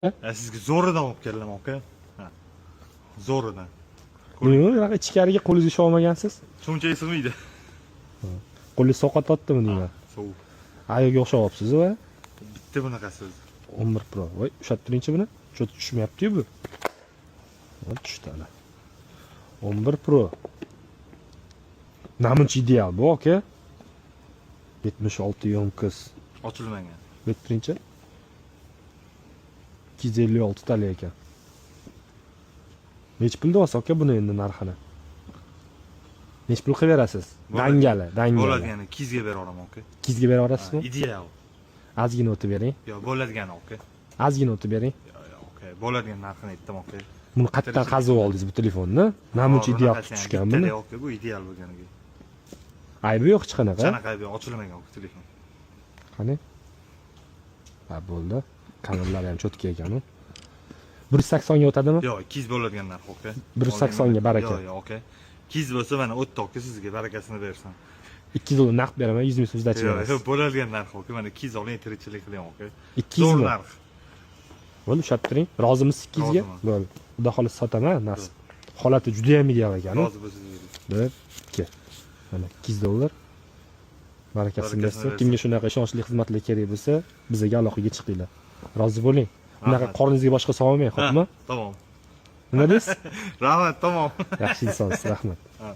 Sizga zo'ridan olib kelaman aka. Ha. Zo'ridan. Nima, bunaqa ichkariga qo'lingizni ushlab olmagansiz? Shuncha sig'maydi. Qo'lingiz sovqototdimi deyman. Sovuq. Ayoga o'xshab olibsiz va Bitta bunaqasi o'zi. 11 Pro. Voy, ushlab turingchi buni. Cho't tushmayapti-yu bu. Voy, tushdi ana. 11 Pro. Namuncha ideal bu aka. 76 yomkis. Ochilmagan. Bittirinchi. 256 tali ekan. Nech pulda olsa aka buni endi narxini? Nech pul qilib berasiz? Dangali. Bo'ladigani 200 ga beraman aka. 200 ga bera olasizmi? Ideal. Ozgina o'tib bering. Yo, bo'ladigani aka. Ozgina o'tib bering. Yo, aka. Bo'ladigan narxini aytdim aka. Buni qayerdan qazib oldingiz bu telefonni? Namuncha ideal tushgan buni. Aka, bu ideal bo'lganiga. Aybi yo'q hech qanaqa. Qanaqa aybi ochilmagan aka telefon. Qani? Ha, bo'ldi. Kameralari ham cho'tka ekan u. 180 ga o'tadimi? Yo'q, 200 bo'ladigan narx aka. 180 ga baraka. Yo'q, aka. 200 bo'lsa mana o'tdi aka, sizga barakasini bersin. 200 dollar naqd beraman, 100 ming so'zda chiqarasiz. Yo'q, bo'ladigan narx aka. Mana 200 oling, tirikchilik qiling aka. 200 Zo'r mi? narx. Bo'ldi, ushlab turing. Rozimisiz 200 ga? Roziman. Bo'ldi. Xudo xohlasa sotaman, nasib. Holati juda ham ideal ekan. Rozi bo'lsangiz. 1 2. Mana 200 dollar. Barakasini bersin. bersin. Kimga shunaqa ishonchli xizmatlar kerak bo'lsa, bizga aloqaga chiqinglar. Rozi bo'ling. Bunaqa Rahmat. qorningizga boshqa solmang, xo'pmi? Tamam. Nima deysiz? Rahmat, tamam. Yaxshi insonsiz, rahmat. Ha.